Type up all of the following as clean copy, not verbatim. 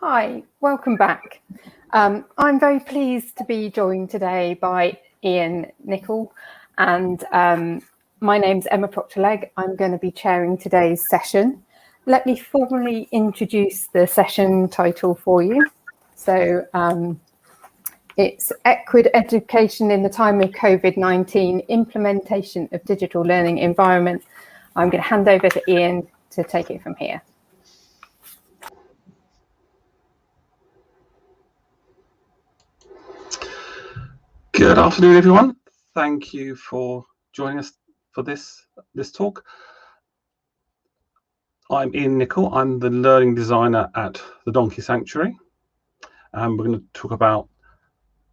Hi, welcome back. I'm very pleased to be joined today by Ian Nicoll, and my name's Emma Proctor-Legg. I'm going to be chairing today's session. Let me formally introduce the session title for you. So it's Equid Education in the Time of COVID-19, Implementation of Digital Learning Environment. I'm going to hand over to Ian to take it from here. Good afternoon, everyone. Thank you for joining us for this talk. I'm Ian Nicoll. I'm the learning designer at the Donkey Sanctuary, and we're going to talk about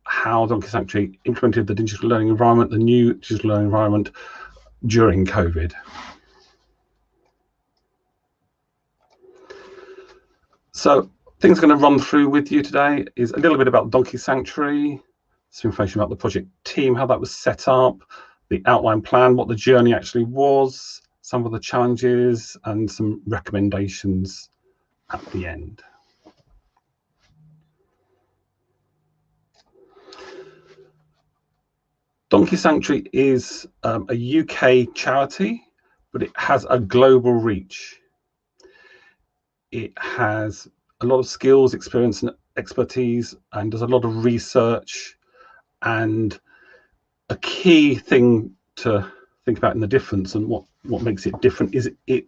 how Donkey Sanctuary implemented the digital learning environment, the new digital learning environment during COVID. So things I'm going to run through with you today is a little bit about Donkey Sanctuary, some information about the project team, how that was set up, the outline plan, what the journey actually was, some of the challenges, and some recommendations at the end. Donkey Sanctuary is a UK charity, but it has a global reach. It has a lot of skills, experience, and expertise, and does a lot of research. And a key thing to think about in the difference and what makes it different is it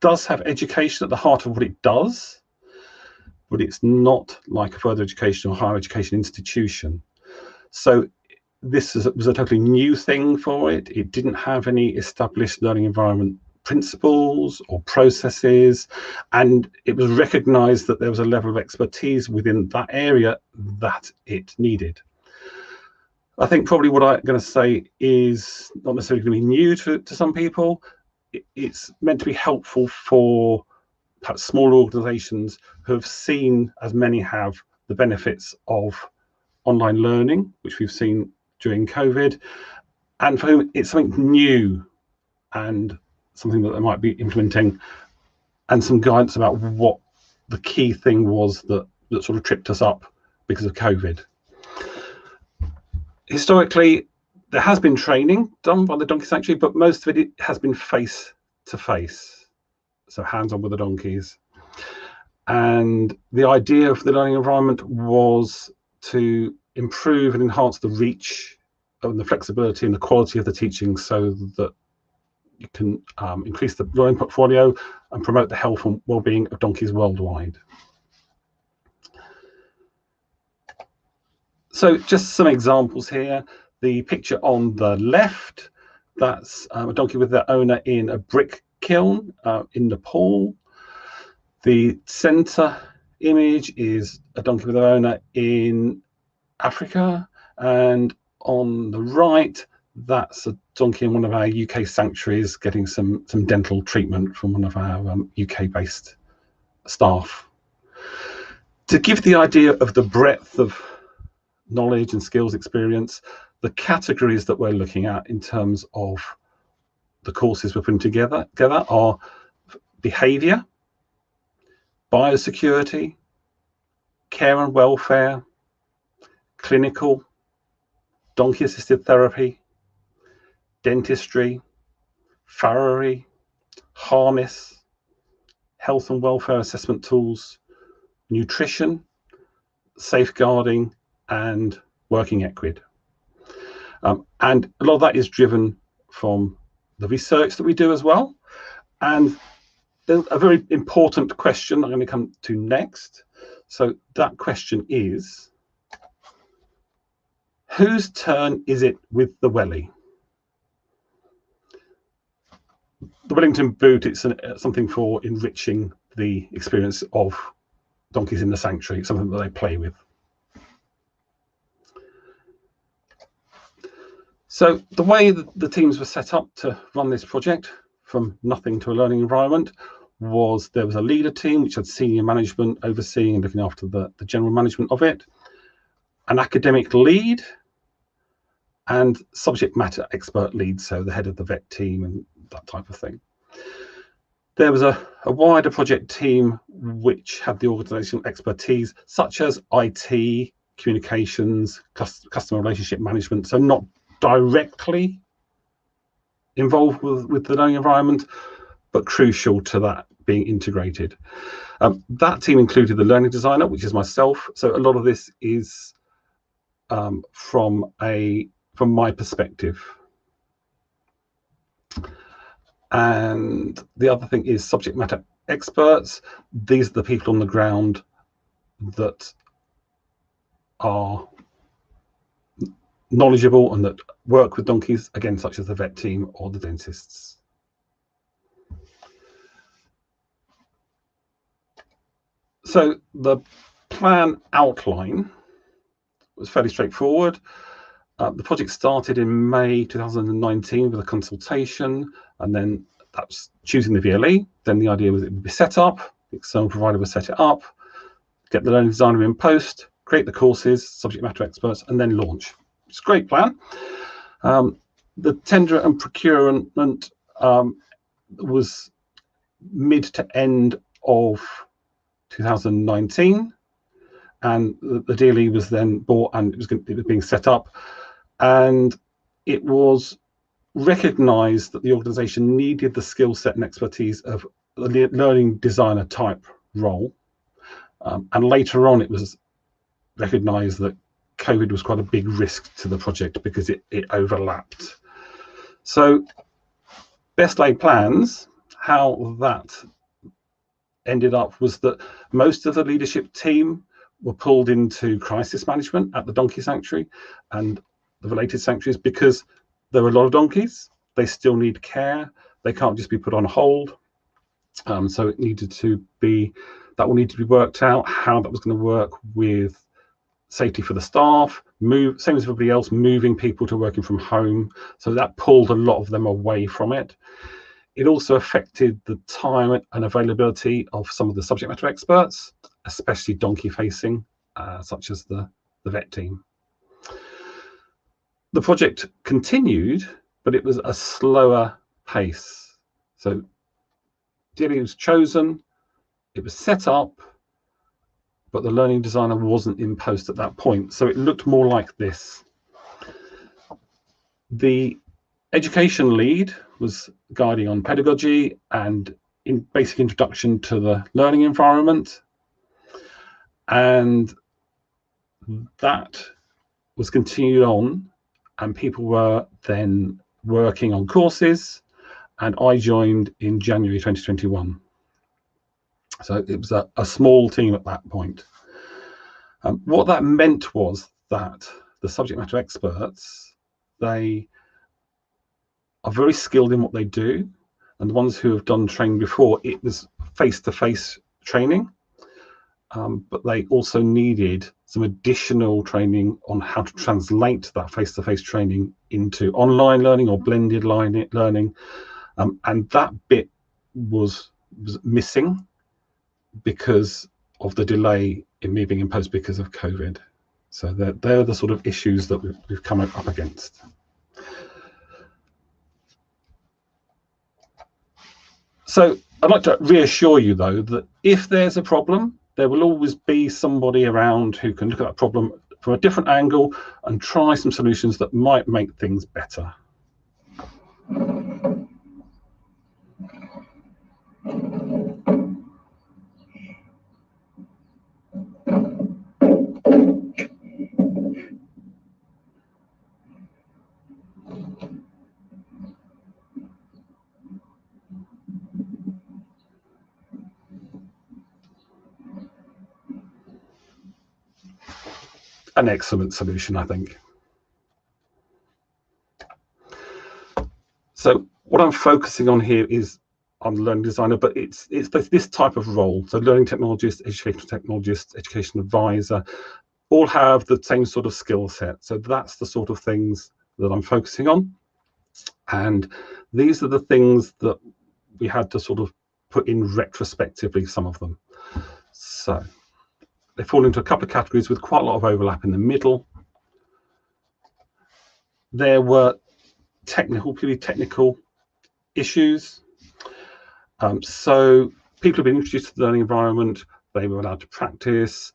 does have education at the heart of what it does, but it's not like a further education or higher education institution. So this was a totally new thing for it. It didn't have any established learning environment principles or processes, and it was recognized that there was a level of expertise within that area that it needed. I think probably what I'm going to say is not necessarily going to be new to some people. It's meant to be helpful for perhaps smaller organizations who have seen, as many have, the benefits of online learning, which we've seen during COVID, and for whom it's something new and something that they might be implementing, and some guidance about what the key thing was that sort of tripped us up because of COVID. Historically, there has been training done by the Donkey Sanctuary, but most of it has been face-to-face, so hands-on with the donkeys. And the idea of the learning environment was to improve and enhance the reach and the flexibility and the quality of the teaching so that you can increase the learning portfolio and promote the health and well-being of donkeys worldwide. So just some examples here. The picture on the left, that's a donkey with their owner in a brick kiln in Nepal. The center image is a donkey with their owner in Africa. And on the right, that's a donkey in one of our UK sanctuaries getting some dental treatment from one of our UK-based staff. To give the idea of the breadth of knowledge and skills experience, the categories that we're looking at in terms of the courses we're putting together are behavior, biosecurity, care and welfare, clinical, donkey assisted therapy, dentistry, farriery, harness, health and welfare assessment tools, nutrition, safeguarding, and working Equid. And a lot of that is driven from the research that we do as well. And there's a very important question I'm going to come to next. So that question is, whose turn is it with the Welly? The Wellington Boot, it's something for enriching the experience of donkeys in the sanctuary. It's something that they play with. So the way that the teams were set up to run this project from nothing to a learning environment was there was a leader team which had senior management overseeing and looking after the general management of it, an academic lead, and subject matter expert lead, so the head of the vet team and that type of thing. There was a wider project team which had the organizational expertise, such as IT, communications, customer relationship management, so not directly involved with the learning environment, but crucial to that being integrated. That team included the learning designer, which is myself. So a lot of this is from my perspective. And the other thing is subject matter experts. These are the people on the ground that are knowledgeable and that work with donkeys, again, such as the vet team or the dentists. So the plan outline was fairly straightforward. The project started in May 2019 with a consultation, and then that's choosing the VLE. Then the idea was it would be set up, the external provider would set it up, get the learning designer in post, create the courses, subject matter experts, and then launch. It's a great plan. The tender and procurement was mid to end of 2019, and the DLE was then bought, and it was being set up, and it was recognized that the organization needed the skill set and expertise of a learning designer type role, and later on it was recognized that COVID was quite a big risk to the project because it overlapped. So best laid plans, how that ended up was that most of the leadership team were pulled into crisis management at the donkey sanctuary and the related sanctuaries, because there were a lot of donkeys. They still need care. They can't just be put on hold. So it needed to be, that will need to be worked out, how that was going to work with safety for the staff, same as everybody else, moving people to working from home. So that pulled a lot of them away from it. It also affected the time and availability of some of the subject matter experts, especially donkey facing, such as the vet team. The project continued, but it was a slower pace. So DLE was chosen, it was set up, but the learning designer wasn't in post at that point. So it looked more like this. The education lead was guiding on pedagogy and in basic introduction to the learning environment. And that was continued on, and people were then working on courses, and I joined in January 2021. So it was a small team at that point. What that meant was that the subject matter experts, they are very skilled in what they do, and the ones who have done training before, it was face-to-face training, but they also needed some additional training on how to translate that face-to-face training into online learning or blended learning, and that bit was missing because of the delay in moving in post because of COVID. So they're the sort of issues that we've come up against. So I'd like to reassure you, though, that if there's a problem, there will always be somebody around who can look at that problem from a different angle and try some solutions that might make things better. An excellent solution, I think. So what I'm focusing on here is on the learning designer, but it's this type of role. So learning technologist, educational technologist, education advisor, all have the same sort of skill set. So that's the sort of things that I'm focusing on. And these are the things that we had to sort of put in retrospectively, some of them. So they fall into a couple of categories with quite a lot of overlap in the middle. There were purely technical issues. So people have been introduced to the learning environment. They were allowed to practice,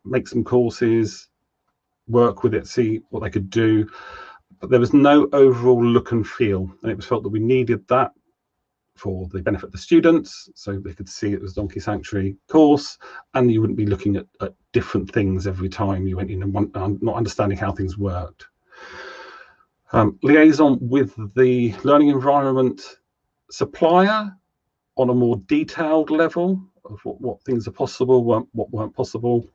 make some courses, work with it, see what they could do. But there was no overall look and feel, and it was felt that we needed that for the benefit of the students, so they could see it was Donkey Sanctuary course, and you wouldn't be looking at different things every time you went in and not understanding how things worked. Liaison with the learning environment supplier on a more detailed level of what things are possible, what weren't possible.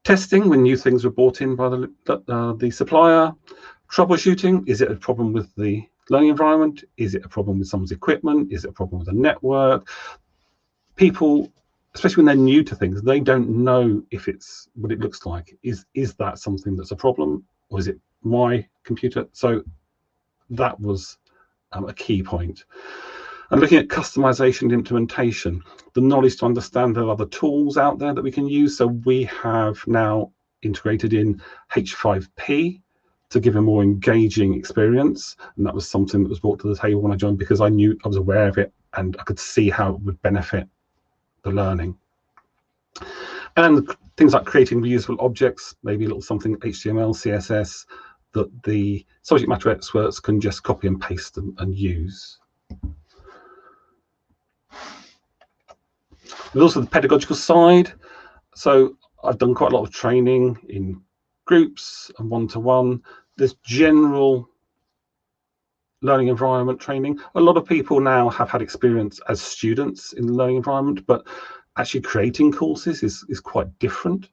Testing when new things were brought in by the supplier. Troubleshooting, is it a problem with the learning environment? Is it a problem with someone's equipment? Is it a problem with the network? People, especially when they're new to things, they don't know if it's what it looks like. Is that something that's a problem, or is it my computer? So that was a key point. And looking at customization and implementation, the knowledge to understand there are other tools out there that we can use. So we have now integrated in H5P to give a more engaging experience, and that was something that was brought to the table when I joined, because I was aware of it and I could see how it would benefit the learning. And things like creating reusable objects, maybe a little something HTML, CSS, that the subject matter experts can just copy and paste and use. There's also the pedagogical side. So I've done quite a lot of training in groups and one-to-one. There's general learning environment training. A lot of people now have had experience as students in the learning environment, but actually creating courses is quite different,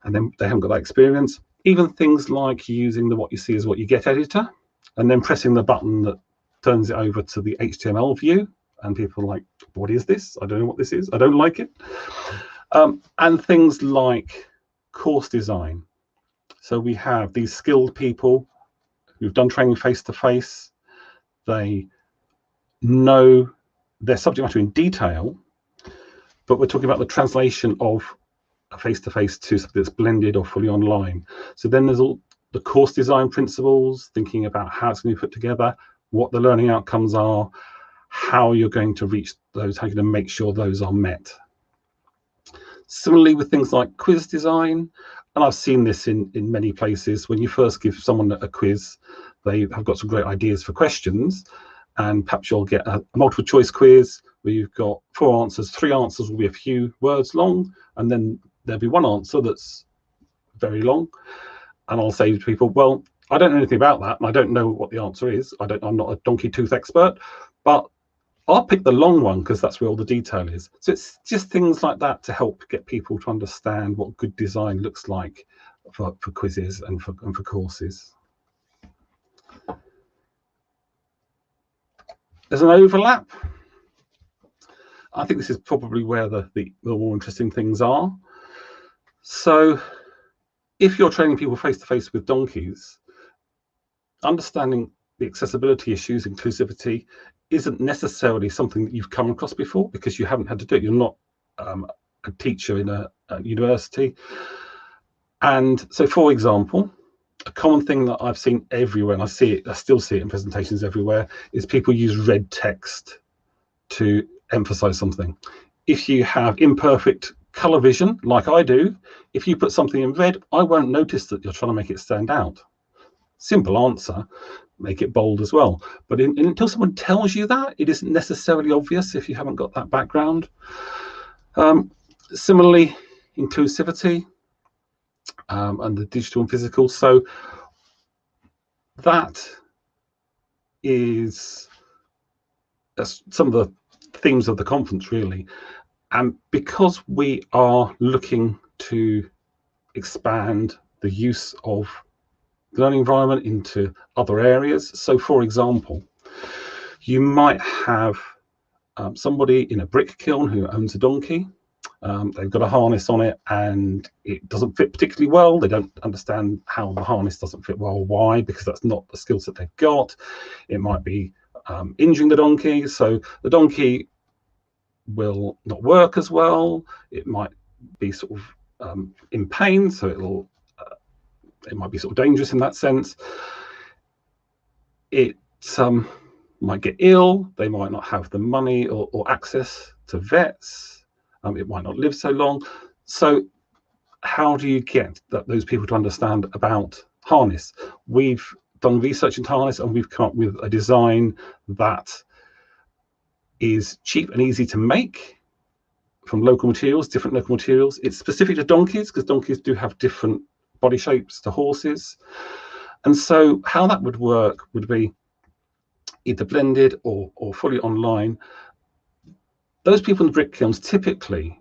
and then they haven't got that experience. Even things like using the what you see is what you get editor, and then pressing the button that turns it over to the HTML view, and people are like, what is this? I don't know what this is. I don't like it. And things like course design. So we have these skilled people who've done training face-to-face. They know their subject matter in detail, but we're talking about the translation of a face-to-face to something that's blended or fully online. So then there's all the course design principles, thinking about how it's going to be put together, what the learning outcomes are, how you're going to reach those, how you're going to make sure those are met. Similarly with things like quiz design, and I've seen this in many places. When you first give someone a quiz, they have got some great ideas for questions, and perhaps you'll get a multiple choice quiz where you've got 4 answers. 3 answers will be a few words long, and then there'll be 1 answer that's very long. And I'll say to people, well, I don't know anything about that, and I don't know what the answer is. I'm not a donkey tooth expert, but I'll pick the long one because that's where all the detail is. So it's just things like that to help get people to understand what good design looks like for quizzes and for courses. There's an overlap. I think this is probably where the more interesting things are. So if you're training people face-to-face with donkeys, understanding the accessibility issues, inclusivity, isn't necessarily something that you've come across before because you haven't had to do it. You're not a teacher in a university. And so, for example, a common thing that I've seen everywhere, and I still see it in presentations everywhere, is people use red text to emphasize something. If you have imperfect color vision, like I do, if you put something in red, I won't notice that you're trying to make it stand out. Simple answer, make it bold as well. But until someone tells you that, it isn't necessarily obvious if you haven't got that background. Similarly, inclusivity and the digital and physical. So that is some of the themes of the conference, really. And because we are looking to expand the use of the learning environment into other areas. So, for example, you might have somebody in a brick kiln who owns a donkey. They've got a harness on it and it doesn't fit particularly well. They don't understand how the harness doesn't fit well. Why? Because that's not the skill set they've got. It might be injuring the donkey. So the donkey will not work as well. It might be sort of in pain. So it might be sort of dangerous in that sense. It might get ill, they might not have the money or access to vets, it might not live so long. So how do you get those people to understand about harness? We've done research into harness, and we've come up with a design that is cheap and easy to make from local materials, different local materials. It's specific to donkeys because donkeys do have different body shapes to horses. And so how that would work would be either blended or fully online. Those people in the brick kilns, typically,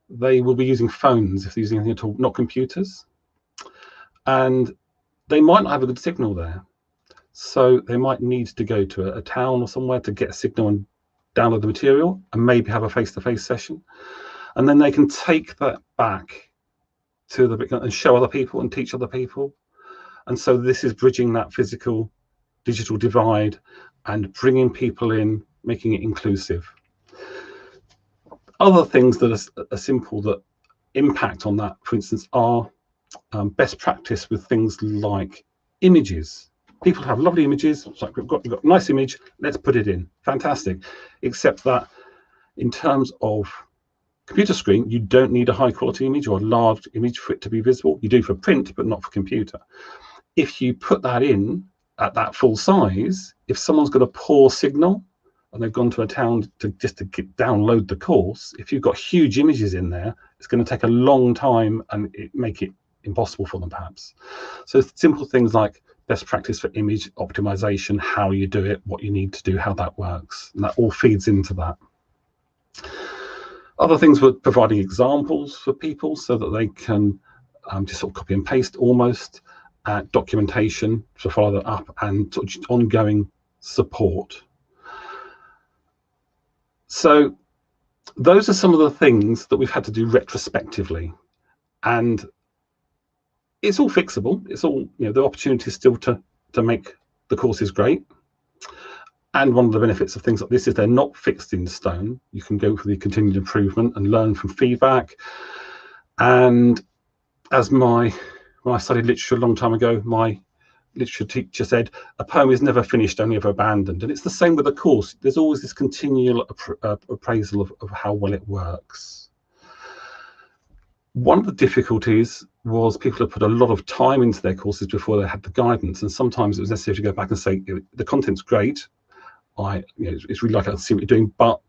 they will be using phones if they're using anything at all, not computers. And they might not have a good signal there. So they might need to go to a town or somewhere to get a signal and download the material and maybe have a face-to-face session. And then they can take that back to the brick kiln and show other people and teach other people. And so this is bridging that physical digital divide and bringing people in, making it inclusive. Other things that are simple that impact on that, for instance, are best practice with things like images. People have lovely images. It's like we've got a nice image, let's put it in. Fantastic. Except that in terms of computer screen, you don't need a high quality image or a large image for it to be visible. You do for print, but not for computer. If you put that in at that full size, if someone's got a poor signal and they've gone to a town to download the course, if you've got huge images in there, it's going to take a long time and make it impossible for them perhaps. So simple things like best practice for image optimization, how you do it, what you need to do, how that works, and that all feeds into that. Other things were providing examples for people so that they can just sort of copy and paste almost, documentation to follow that up, and sort of ongoing support. So those are some of the things that we've had to do retrospectively, and it's all fixable. It's all, you know, the opportunity is still to make the courses great. And one of the benefits of things like this is they're not fixed in stone. You can go for the continued improvement and learn from feedback. And as when I studied literature a long time ago, my literature teacher said, a poem is never finished, only ever abandoned. And it's the same with the course. There's always this continual appraisal of how well it works. One of the difficulties was people have put a lot of time into their courses before they had the guidance. And sometimes it was necessary to go back and say, the content's great. It's really like I see what you're doing, but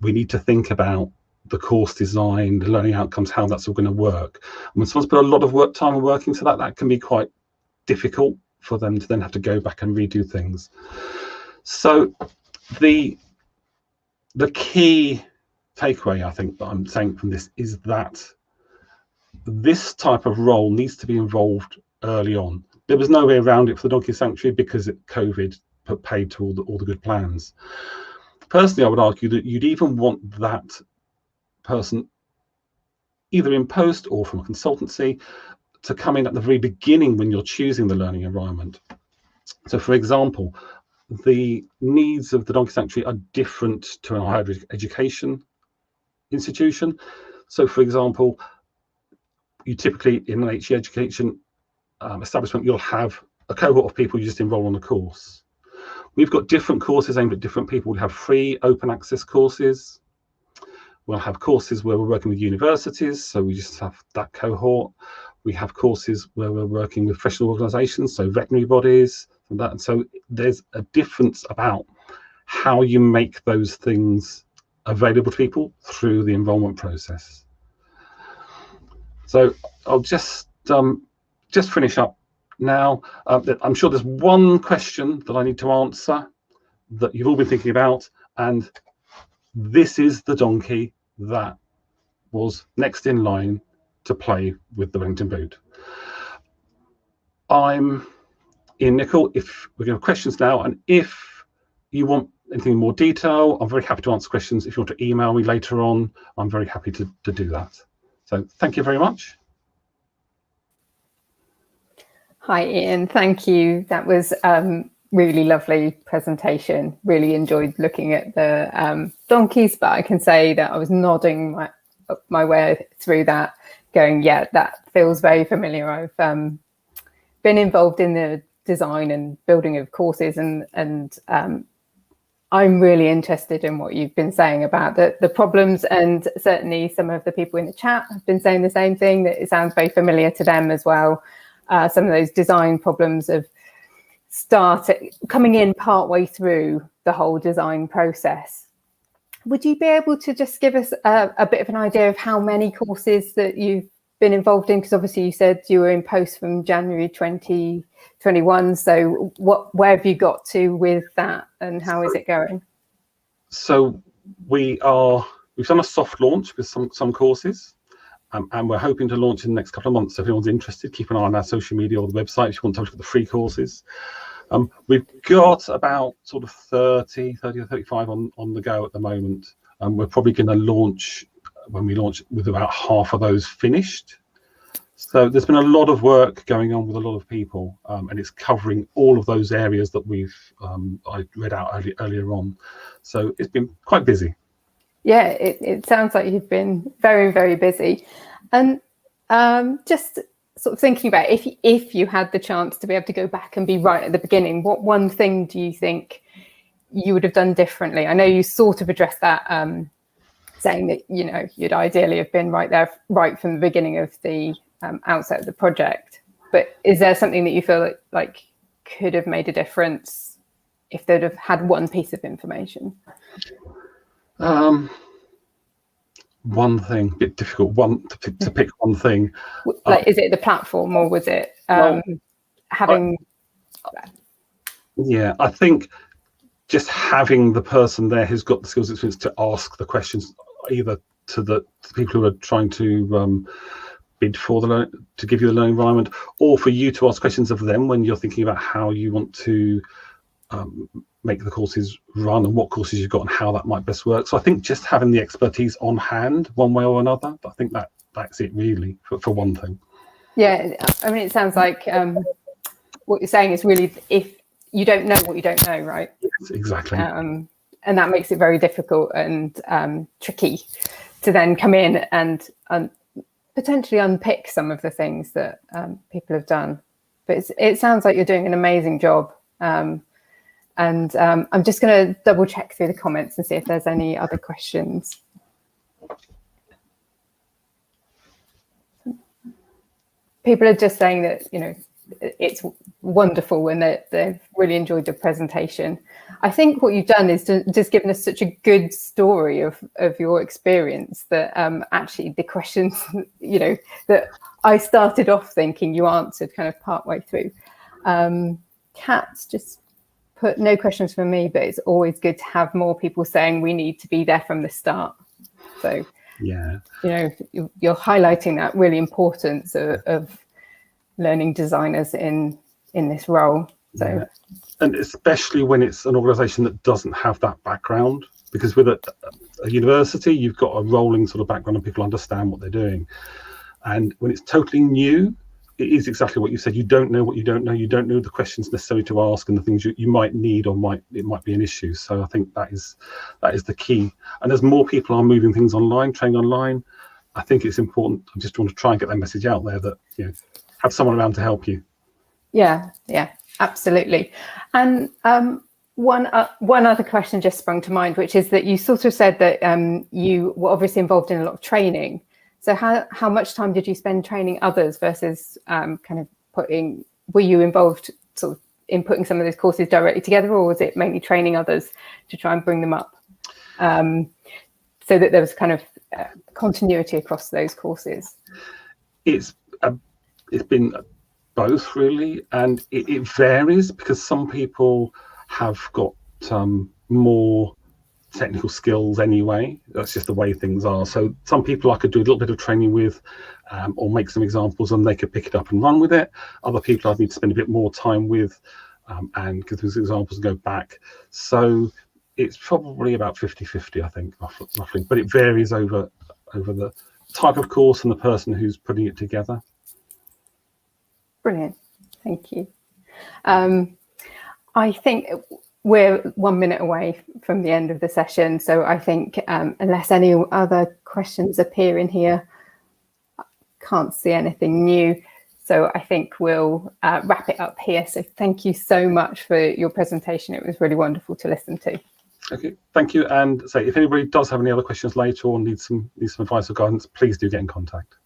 we need to think about the course design, the learning outcomes, how that's all going to work. And when someone's put a lot of time and work into that, that can be quite difficult for them to then have to go back and redo things. So the key takeaway, I think, that I'm saying from this is that this type of role needs to be involved early on. There was no way around it for the Donkey Sanctuary because COVID put paid to all the good plans. Personally, I would argue that you'd even want that person, either in post or from a consultancy, to come in at the very beginning when you're choosing the learning environment. So, for example, the needs of the Donkey Sanctuary are different to a higher education institution. So, for example, you typically in an HE education establishment, you'll have a cohort of people you just enroll on a course. We've got different courses aimed at different people. We have free open access courses. We'll have courses where we're working with universities, so we just have that cohort. We have courses where we're working with professional organisations, so veterinary bodies, and that. And so there's a difference about how you make those things available to people through the enrolment process. So I'll just finish up now. I'm sure there's one question that I need to answer that you've all been thinking about, and this is the donkey that was next in line to play with the Wellington Boot. I'm Ian Nicoll. If we're going to have questions now, and if you want anything in more detail, I'm very happy to answer questions. If you want to email me later on, I'm very happy to do that. So thank you very much. Hi, Ian. Thank you. That was really lovely presentation. Really enjoyed looking at the donkeys, but I can say that I was nodding my way through that, going, yeah, that feels very familiar. I've been involved in the design and building of courses and I'm really interested in what you've been saying about the problems, and certainly some of the people in the chat have been saying the same thing, that it sounds very familiar to them as well. Some of those design problems of coming in partway through the whole design process. Would you be able to just give us a bit of an idea of how many courses that you've been involved in? Because obviously you said you were in post from January 2021. So where have you got to with that, and how is it going? So we've done a soft launch with some courses, and we're hoping to launch in the next couple of months. So if anyone's interested, keep an eye on our social media or the website if you want to look at the free courses. We've got about sort of 30 or 35 on the go at the moment. We're probably going to launch, when we launch, with about half of those finished. So there's been a lot of work going on with a lot of people, and it's covering all of those areas that I read out earlier on. So it's been quite busy. Yeah, it sounds like you've been very, very busy. And just sort of thinking about if you had the chance to be able to go back and be right at the beginning, what one thing do you think you would have done differently? I know you sort of addressed that, saying that, you know, you'd ideally have been right there, right from the beginning of the outset of the project. But is there something that you feel like could have made a difference if they'd have had one piece of information? One thing, a bit difficult to pick one thing. Like, is it the platform, or was it having? Yeah, I think just having the person there who's got the skills and experience to ask the questions, either to the people who are trying to bid for to give you the learning environment, or for you to ask questions of them when you're thinking about how you want to make the courses run and what courses you've got and how that might best work. So I think just having the expertise on hand one way or another, I think that's it really for one thing. Yeah, I mean, it sounds like what you're saying is really, if you don't know what you don't know, right? Yes, exactly. And that makes it very difficult and tricky to then come in and potentially unpick some of the things that people have done. But it sounds like you're doing an amazing job. And I'm just going to double check through the comments and see if there's any other questions. People are just saying that, you know, it's wonderful and that they've really enjoyed the presentation. I think what you've done is just given us such a good story of your experience that actually the questions, you know, that I started off thinking you answered kind of partway through. Kat's just put no questions for me, but it's always good to have more people saying we need to be there from the start. So, yeah, you know, you're highlighting that really importance of learning designers in this role. So, yeah. And especially when it's an organisation that doesn't have that background, because with a university, you've got a rolling sort of background and people understand what they're doing. And when it's totally new, it is exactly what you said. You don't know what you don't know. You don't know the questions necessary to ask and the things you might need, or it might be an issue. So I think that is the key. And as more people are moving things online, training online, I think it's important. I just want to try and get that message out there that, you know, have someone around to help you. Yeah, absolutely. And one other question just sprung to mind, which is that you sort of said that you were obviously involved in a lot of training. So how much time did you spend training others versus kind of were you involved sort of in putting some of those courses directly together, or was it mainly training others to try and bring them up so that there was kind of continuity across those courses? It's been both really, and it varies because some people have got more technical skills anyway. That's just the way things are. So some people I could do a little bit of training with or make some examples and they could pick it up and run with it. Other people I'd need to spend a bit more time with and give those examples and go back. So it's probably about 50-50, I think, roughly, but it varies over the type of course and the person who's putting it together. Brilliant, thank you. I think we're 1 minute away from the end of the session, so I think unless any other questions appear in here, I can't see anything new. So I think we'll wrap it up here. So thank you so much for your presentation. It was really wonderful to listen to. Okay, thank you. And so if anybody does have any other questions later or needs some advice or guidance, please do get in contact.